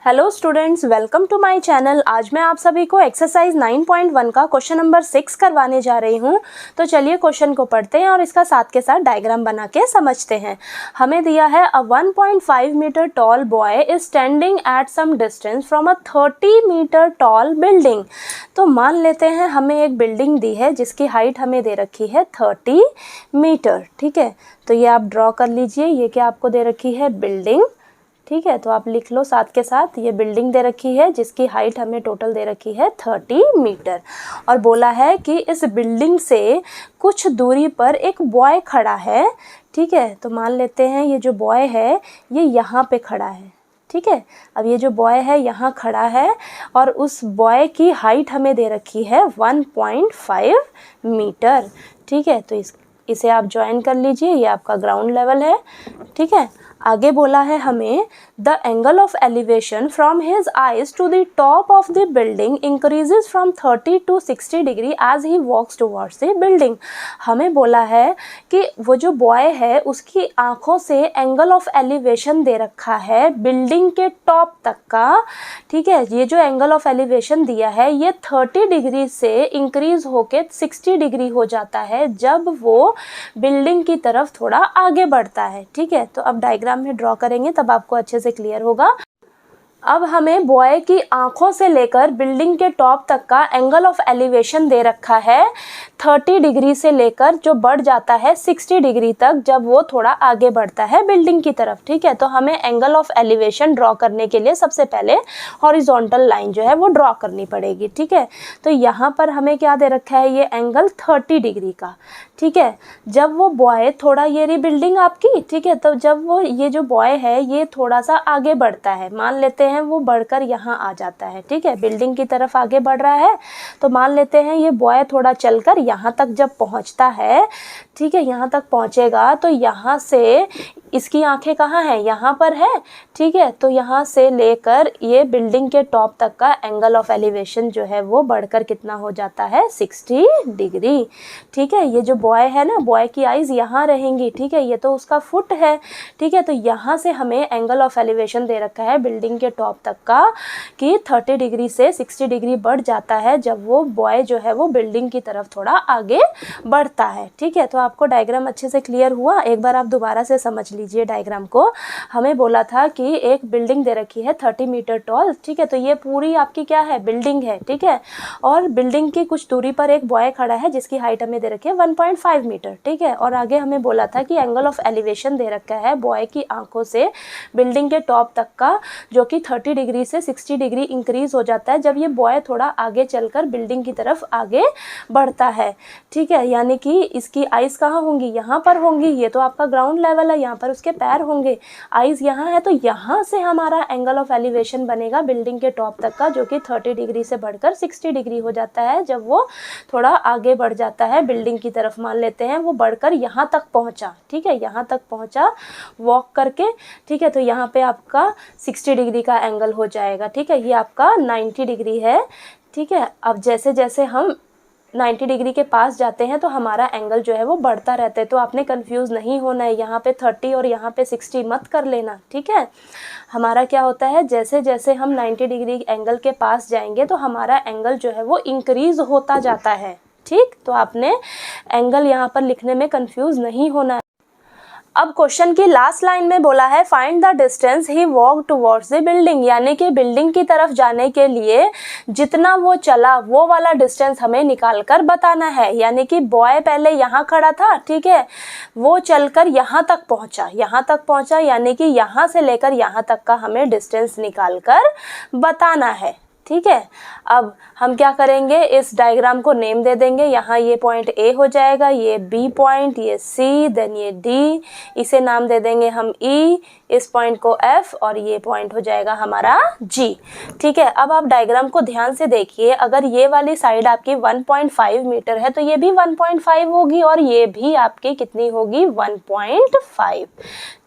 Hello students, welcome to my channel. आज मैं आप सभी को एक्सरसाइज 9.1 का क्वेश्चन नंबर 6 करवाने जा रही हूँ। तो चलिए क्वेश्चन को पढ़ते हैं और इसका साथ के साथ डायग्राम बना के समझते हैं। हमें दिया है a 1.5 metre tall boy is standing at some distance from a 30 metre tall building. तो मान लेते हैं हमें एक बिल्डिंग दी है जिसकी हाइट हमें दे रखी है 30 मीटर। ठीक है, तो ये आप ड्रॉ कर लीजिए। ये क्या आपको दे रखी है? बिल्डिंग। ठीक है, तो आप लिख लो साथ के साथ, ये बिल्डिंग दे रखी है जिसकी हाइट हमें टोटल दे रखी है 30 मीटर। और बोला है कि इस बिल्डिंग से कुछ दूरी पर एक बॉय खड़ा है। ठीक है, तो मान लेते हैं ये जो बॉय है ये यहाँ पे खड़ा है। ठीक है, अब ये जो बॉय है यहाँ खड़ा है और उस बॉय की हाइट हमें दे रखी है 1.5 मीटर। ठीक है, तो इसे आप ज्वाइन कर लीजिए, ये आपका ग्राउंड लेवल है। ठीक है, आगे बोला है हमें the angle of elevation from his eyes to the top of the building increases from 30 to 60 degree as he walks towards the building. हमें बोला है कि वो जो बॉय है उसकी आंखों से एंगल ऑफ एलिवेशन दे रखा है बिल्डिंग के टॉप तक का। ठीक है, ये जो एंगल ऑफ एलिवेशन दिया है ये 30 डिग्री से इंक्रीज होके 60 डिग्री हो जाता है जब वो बिल्डिंग की तरफ थोड़ा आगे बढ़ता है। ठीक है, तो अब डायग्राम में ड्रॉ करेंगे तब आपको अच्छे से क्लियर होगा। अब हमें बॉय की आंखों से लेकर बिल्डिंग के टॉप तक का एंगल ऑफ एलिवेशन दे रखा है 30 डिग्री से लेकर जो बढ़ जाता है 60 डिग्री तक जब वो थोड़ा आगे बढ़ता है बिल्डिंग की तरफ। ठीक है, तो हमें एंगल ऑफ एलिवेशन ड्रॉ करने के लिए सबसे पहले हॉरिजॉन्टल लाइन जो है वो ड्रॉ करनी पड़ेगी। ठीक है, तो यहाँ पर हमें क्या दे रखा है? ये एंगल 30 डिग्री का। ठीक है, जब वो बॉय थोड़ा, ये रही बिल्डिंग आपकी। ठीक है, तो जब वो ये जो बॉय है ये थोड़ा सा आगे बढ़ता है, मान लेते हैं वो बढ़कर यहाँ आ जाता है। ठीक है, बिल्डिंग की तरफ आगे बढ़ रहा है, तो मान लेते हैं ये बॉय थोड़ा चलकर यहाँ तक जब पहुँचता है। ठीक है, यहाँ तक पहुँचेगा तो यहाँ से इसकी आंखें कहाँ हैं? यहाँ पर है। ठीक है, तो यहाँ से लेकर ये बिल्डिंग के टॉप तक का एंगल ऑफ एलिवेशन जो है वो बढ़कर कितना हो जाता है? 60 डिग्री। ठीक है, ये जो बॉय है ना, बॉय की आइज़ यहाँ रहेंगी। ठीक है, ये तो उसका फुट है। ठीक है, तो यहाँ से हमें एंगल ऑफ एलिवेशन दे रखा है बिल्डिंग के टॉप तक का कि 30 डिग्री से 60 डिग्री बढ़ जाता है जब वो बॉय जो है वो बिल्डिंग की तरफ थोड़ा आगे बढ़ता है। ठीक है, तो आपको डायग्राम अच्छे से क्लियर हुआ? एक बार आप दोबारा से समझ लीजिए डायग्राम को। हमें बोला था कि एक बिल्डिंग दे रखी है 30 मीटर टॉल। ठीक है, तो ये पूरी आपकी क्या है? बिल्डिंग है। ठीक है, और बिल्डिंग की कुछ दूरी पर एक बॉय खड़ा है जिसकी हाइट हमें दे रखी है 1.5 मीटर। ठीक है, और आगे हमें बोला था कि एंगल ऑफ एलिवेशन दे रखा है बॉय की आंखों से बिल्डिंग के टॉप तक का जो कि 30 डिग्री से 60 डिग्री इंक्रीज हो जाता है जब ये बॉय थोड़ा आगे चलकर बिल्डिंग की तरफ आगे बढ़ता है। ठीक है, यानी कि इसकी आइज़ कहाँ होंगी? यहाँ पर होंगी। ये तो आपका ग्राउंड लेवल है, यहाँ पर उसके पैर होंगे, आइज़ यहाँ है, तो यहाँ से हमारा एंगल ऑफ एलिवेशन बनेगा बिल्डिंग के टॉप तक का जो कि 30 डिग्री से बढ़कर 60 डिग्री हो जाता है जब वो थोड़ा आगे बढ़ जाता है बिल्डिंग की तरफ। मान लेते हैं वो बढ़कर यहाँ तक पहुँचा। ठीक है, यहाँ तक पहुँचा वॉक करके। ठीक है, तो यहाँ पे आपका 60 डिग्री का एंगल हो जाएगा। ठीक है, ये आपका 90 डिग्री है। ठीक है, अब जैसे जैसे हम 90 डिग्री के पास जाते हैं तो हमारा एंगल जो है वो बढ़ता रहता है। तो आपने कंफ्यूज नहीं होना है, यहाँ पे 30 और यहाँ पे 60 मत कर लेना। ठीक है, हमारा क्या होता है, जैसे जैसे हम 90 डिग्री एंगल के पास जाएंगे तो हमारा एंगल जो है वो इंक्रीज होता जाता है। ठीक, तो आपने एंगल यहाँ पर लिखने में कंफ्यूज नहीं होना है। अब क्वेश्चन की लास्ट लाइन में बोला है find the distance he walk towards the building, यानी कि बिल्डिंग की तरफ जाने के लिए जितना वो चला वो वाला डिस्टेंस हमें निकाल कर बताना है। यानी कि बॉय पहले यहाँ खड़ा था। ठीक है, वो चलकर यहाँ तक पहुँचा, यानी कि यहाँ से लेकर यहाँ तक का हमें डिस्टेंस निकाल कर बताना है। ठीक है, अब हम क्या करेंगे, इस डायग्राम को नेम दे देंगे। यहाँ ये पॉइंट ए हो जाएगा, ये बी पॉइंट, ये सी, देन ये डी, इसे नाम दे देंगे हम ई, इस पॉइंट को एफ और ये पॉइंट हो जाएगा हमारा जी। ठीक है, अब आप डायग्राम को ध्यान से देखिए। अगर ये वाली साइड आपकी 1.5 मीटर है तो ये भी 1.5 होगी और ये भी आपकी कितनी होगी? 1.5।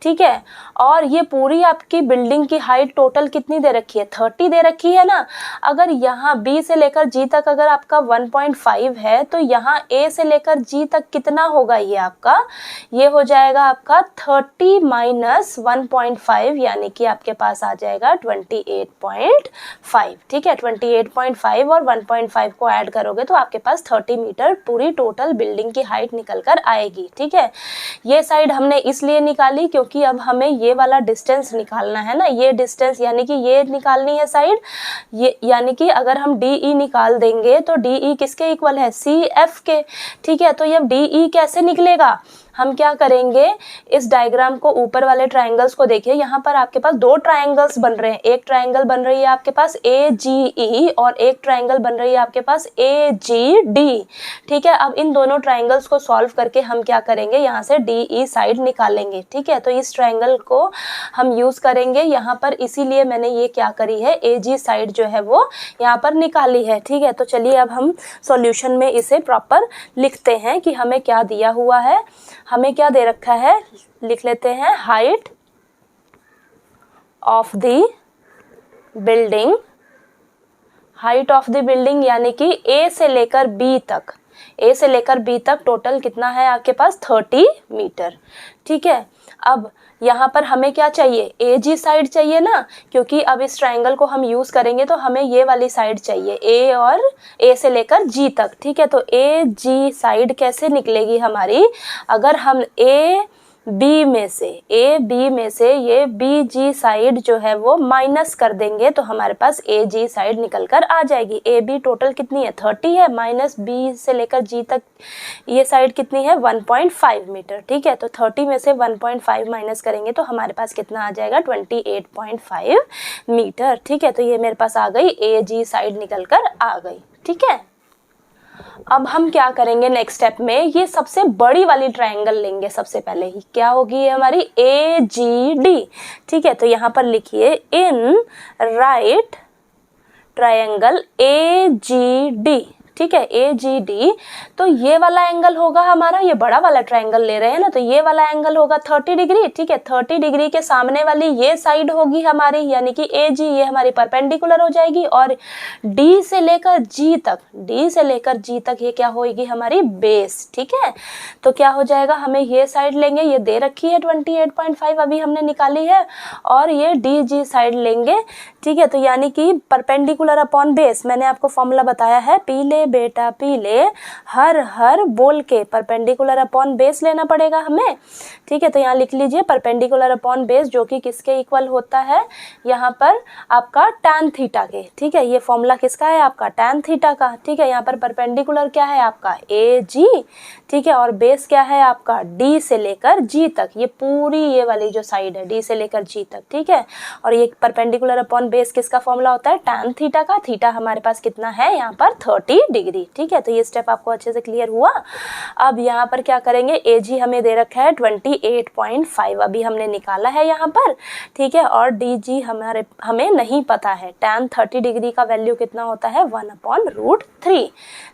ठीक है। और ये पूरी आपकी बिल्डिंग की हाइट टोटल कितनी दे रखी है, 30 दे रखी है ना। अगर यहाँ B से लेकर G तक अगर आपका 1.5 है तो यहाँ A से लेकर G तक कितना होगा, ये आपका ये हो जाएगा आपका 30 माइनस 1.5 यानी कि आपके पास आ जाएगा 28.5। ठीक है, 28.5 और 1.5 को ऐड करोगे तो आपके पास 30 मीटर पूरी टोटल बिल्डिंग की हाइट निकल कर आएगी। ठीक है, ये साइड हमने इसलिए निकाली क्योंकि अब हमें ये वाला डिस्टेंस निकालना है ना, ये डिस्टेंस यानी कि ये निकालनी है साइड, ये यानी कि अगर हम DE निकाल देंगे तो DE किसके इक्वल है, CF के। ठीक है, तो ये DE कैसे निकलेगा, हम क्या करेंगे, इस डायग्राम को ऊपर वाले ट्रायंगल्स को देखिए, यहाँ पर आपके पास दो ट्रायंगल्स बन रहे हैं, एक ट्रायंगल बन रही है आपके पास AGE और एक ट्रायंगल बन रही है आपके पास AGD। ठीक है, अब इन दोनों ट्रायंगल्स को सॉल्व करके हम क्या करेंगे, यहाँ से DE साइड निकालेंगे। ठीक है, तो इस ट्रायंगल को हम यूज करेंगे यहाँ पर, इसीलिए मैंने ये क्या करी है, AG साइड जो है वो यहाँ पर निकाली है। ठीक है, तो चलिए अब हम सॉल्यूशन में इसे प्रॉपर लिखते हैं कि हमें क्या दिया हुआ है, हमें क्या दे रखा है, लिख लेते हैं height of the building, height of the building यानी कि A से लेकर B तक, A से लेकर B तक टोटल कितना है आपके पास 30 मीटर। ठीक है, अब यहाँ पर हमें क्या चाहिए, AG साइड चाहिए ना, क्योंकि अब इस ट्रायंगल को हम यूज करेंगे तो हमें ये वाली साइड चाहिए, A और A से लेकर G तक। ठीक है, तो AG साइड कैसे निकलेगी हमारी, अगर हम A B में से ये BG साइड जो है वो माइनस कर देंगे तो हमारे पास AG साइड निकल कर आ जाएगी। AB टोटल कितनी है 30 है, माइनस B से लेकर G तक ये साइड कितनी है 1.5 मीटर। ठीक है, तो 30 में से 1.5 माइनस करेंगे तो हमारे पास कितना आ जाएगा 28.5 मीटर। ठीक है, तो ये मेरे पास आ गई, AG साइड निकल कर आ गई। ठीक है, अब हम क्या करेंगे नेक्स्ट स्टेप में, ये सबसे बड़ी वाली ट्रायंगल लेंगे सबसे पहले ही, क्या होगी ये हमारी AGD। ठीक है, तो यहाँ पर लिखिए इन राइट ट्रायंगल AGD। ठीक है, AGD, तो ये वाला एंगल होगा हमारा, ये बड़ा वाला ट्रायंगल ले रहे हैं ना, तो ये वाला एंगल होगा 30 डिग्री। ठीक है, 30 डिग्री के सामने वाली ये साइड होगी हमारी यानी कि AG, ये हमारी परपेंडिकुलर हो जाएगी, और D से लेकर G तक ये क्या होगी हमारी बेस। ठीक है, तो क्या हो जाएगा, हमें ये साइड लेंगे, ये दे रखी है 28.5 अभी हमने निकाली है, और ये DG साइड लेंगे। ठीक है, तो यानी कि परपेंडिकुलर अपॉन बेस, मैंने आपको फॉर्मूला बताया है, पीले बेटा पीले हर बोल के परपेंडिकुलर अपॉन बेस लेना पड़ेगा हमें। ठीक है, तो यहाँ लिख लीजिए परपेंडिकुलर अपॉन बेस जो कि किसके इक्वल होता है, यहाँ पर आपका tan थीटा के। ठीक है, ये फॉर्मूला किसका है आपका tan थीटा का। ठीक है, यहाँ पर परपेंडिकुलर क्या है आपका AG। ठीक है, और बेस क्या है आपका D से लेकर G तक, ये पूरी ये वाली जो साइड है D से लेकर G तक। ठीक है, और ये परपेंडिकुलर अपॉन बेस किसका फॉर्मूला होता है tan थीटा का। थीटा हमारे पास कितना है यहाँ पर 30 डिग्री। ठीक है, तो ये स्टेप आपको अच्छे से क्लियर हुआ। अब यहाँ पर क्या करेंगे, AG हमें दे रखा है 28.5 अभी हमने निकाला है यहाँ पर। ठीक है, और DG हमें नहीं पता है, tan 30 डिग्री का वैल्यू कितना होता है 1/√3।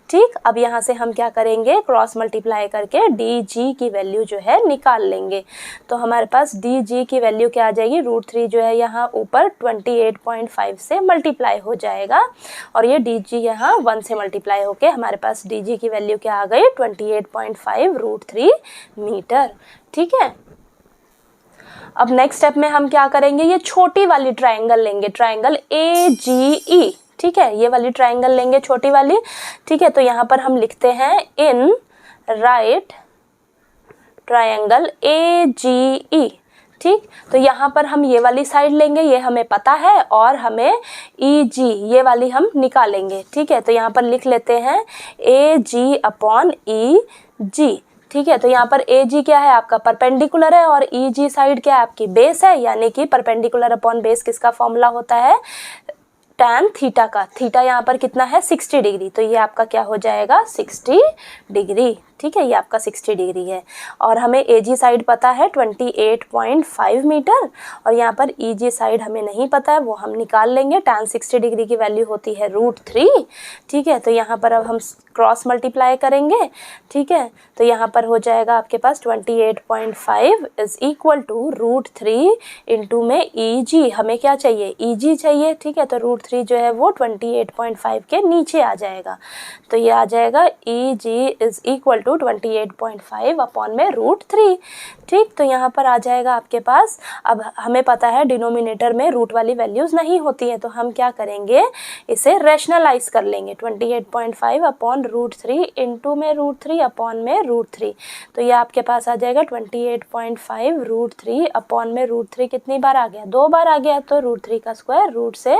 ठीक, अब यहाँ से हम क्या करेंगे, क्रॉस मल्टीप्लाई करके DG की वैल्यू जो है निकाल लेंगे, तो हमारे पास DG की वैल्यू क्या आ जाएगी, √3 जो है यहाँ ऊपर 28.5 से मल्टीप्लाई हो जाएगा, और ये DG यहाँ 1 से मल्टीप्लाई होके हमारे पास DG की वैल्यू क्या आ गई 28.5 √3 मीटर। ठीक है, अब नेक्स्ट स्टेप में हम क्या करेंगे, ये छोटी वाली ट्रायंगल लेंगे, ट्रायंगल AGE। ठीक है, ये वाली ट्रायंगल लेंगे छोटी वाली। ठीक है, तो यहाँ पर हम लिखते हैं इन राइट ट्रायंगल AGE। ठीक, तो यहाँ पर हम ये वाली साइड लेंगे, ये हमें पता है, और हमें EG ये वाली हम निकालेंगे। ठीक है, तो यहाँ पर लिख लेते हैं AG अपॉन EG। ठीक है, तो यहाँ पर AG क्या है आपका परपेंडिकुलर है, और EG साइड क्या है आपकी बेस है, यानी कि परपेंडिकुलर अपॉन बेस किसका फॉर्मूला होता है tan थीटा का। थीटा यहाँ पर कितना है 60 डिग्री, तो ये आपका क्या हो जाएगा 60 डिग्री। ठीक है, ये आपका 60 डिग्री है। और हमें AG साइड पता है 28.5 मीटर, और यहाँ पर EG साइड हमें नहीं पता है, वो हम निकाल लेंगे। tan 60 डिग्री की वैल्यू होती है √3, ठीक है। तो यहाँ पर अब हम क्रॉस मल्टीप्लाई करेंगे, ठीक है। तो यहाँ पर हो जाएगा आपके पास 28.5 इज इक्वल टू √3 इंटू में EG, हमें क्या चाहिए, EG चाहिए, ठीक है। तो √3 जो है वो 28.5 के नीचे आ जाएगा, तो ये आ जाएगा EG is equal to 28.5 upon में √3, ठीक। तो यहाँ पर आ जाएगा आपके पास, अब हमें पता है डिनोमिनेटर में रूट वाली वैल्यूज़ नहीं होती है, तो हम क्या करेंगे, इसे रैशनलाइज कर लेंगे। 28.5 अपॉन √3 इंटू में √3 अपॉन में √3, तो ये आपके पास आ जाएगा 28.5 √3 अपॉन में √3 कितनी बार आ गया, 2 बार आ गया। तो √3 का स्क्वायर, रूट से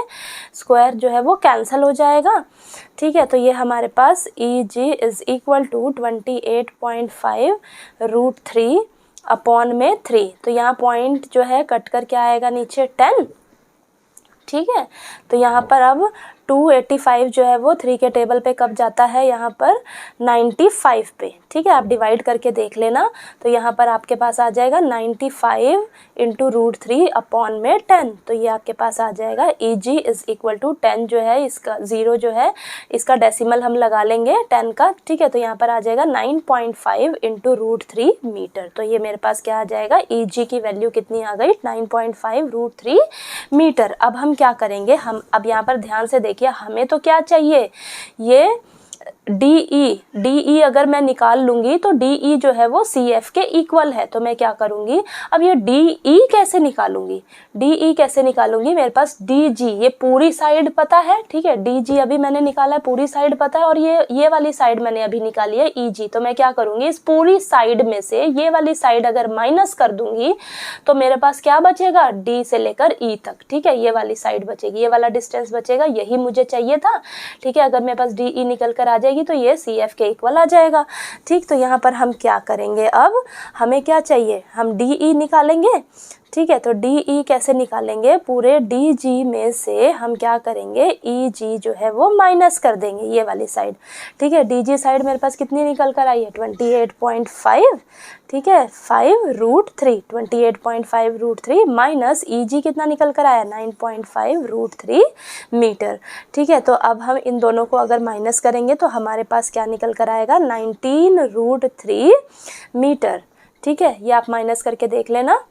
स्क्वायर जो है वो कैंसिल हो जाएगा, ठीक है। तो ये हमारे पास EG is equal to 28.5 √3 upon में 3, तो यहाँ पॉइंट जो है कट कर क्या आएगा नीचे 10, ठीक है। तो यहाँ पर अब 285 जो है वो 3 के टेबल पे कब जाता है, यहाँ पर 95 पे, ठीक है। आप डिवाइड करके देख लेना, तो यहाँ पर आपके पास आ जाएगा 95 इंटू √3 अपॉन में 10, तो ये आपके पास आ जाएगा EG इज इक्वल टू 10 जो है, इसका 0 जो है इसका डेसिमल हम लगा लेंगे 10 का, ठीक है। तो यहाँ पर आ जाएगा 9.5 इंटू √3 मीटर, तो ये मेरे पास क्या आ जाएगा, EG की वैल्यू कितनी आ गई, 9.5 √3 मीटर। अब हम क्या करेंगे, हम अब यहाँ पर ध्यान से देखिए, हमें तो क्या चाहिए, ये DE अगर मैं निकाल लूँगी तो DE जो है वो CF के इक्वल है, तो मैं क्या करूँगी, अब ये DE कैसे निकालूंगी, DE कैसे निकालूंगी, मेरे पास DG ये पूरी साइड पता है, ठीक है। DG अभी मैंने निकाला है, पूरी साइड पता है, और ये वाली साइड मैंने अभी निकाली है EG, तो मैं क्या करूँगी, इस पूरी साइड में से ये वाली साइड अगर माइनस कर दूंगी तो मेरे पास क्या बचेगा, D से लेकर E तक, ठीक है। ये वाली साइड बचेगी, ये वाला डिस्टेंस बचेगा, यही मुझे चाहिए था, ठीक है। अगर मेरे पास DE निकल कर आ जाएगी तो ये CF के इक्वल आ जाएगा, ठीक। तो यहाँ पर हम क्या करेंगे, अब हमें क्या चाहिए, हम DE निकालेंगे, ठीक है। तो DE कैसे निकालेंगे, पूरे DG में से हम क्या करेंगे, EG जो है वो माइनस कर देंगे ये वाली साइड, ठीक है। DG साइड मेरे पास कितनी निकल कर आई है, 28.5, ठीक है, 5 √3, 28.5 √3 माइनस EG कितना निकल कर आया, 9.5 √3 मीटर, ठीक है। तो अब हम इन दोनों को अगर माइनस करेंगे तो हमारे पास क्या निकल कर आएगा, 19 √3 मीटर, ठीक है। ये आप माइनस करके देख लेना,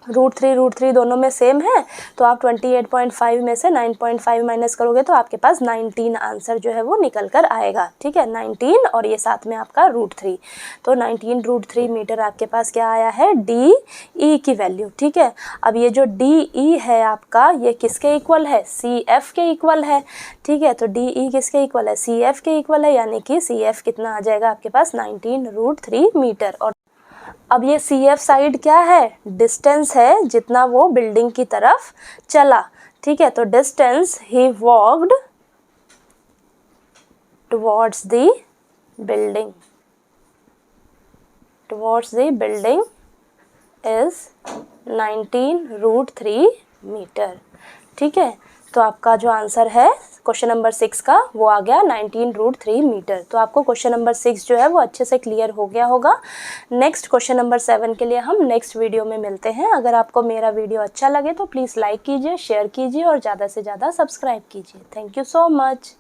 √3 दोनों में सेम है, तो आप 28.5 में से 9.5 माइनस करोगे तो आपके पास 19 आंसर जो है वो निकल कर आएगा, ठीक है। 19 और ये साथ में आपका √3, तो 19 √3 मीटर आपके पास क्या आया है, DE की वैल्यू, ठीक है। अब ये जो DE है आपका, ये किसके इक्वल है, CF के इक्वल है, ठीक है। तो DE किसके इक्वल है, CF के इक्वल है, यानी कि CF कितना आ जाएगा आपके पास, 19 √3 मीटर। और अब ये CF साइड क्या है, डिस्टेंस है जितना वो बिल्डिंग की तरफ चला, ठीक है। तो distance he walked towards the building, is 19 √3 metre, ठीक है। तो आपका जो आंसर है क्वेश्चन नंबर 6 का वो आ गया 19 √3 मीटर। तो आपको क्वेश्चन नंबर 6 जो है वो अच्छे से क्लियर हो गया होगा। नेक्स्ट क्वेश्चन नंबर 7 के लिए हम नेक्स्ट वीडियो में मिलते हैं। अगर आपको मेरा वीडियो अच्छा लगे तो प्लीज़ लाइक कीजिए, शेयर कीजिए और ज़्यादा से ज़्यादा सब्सक्राइब कीजिए। Thank you so much.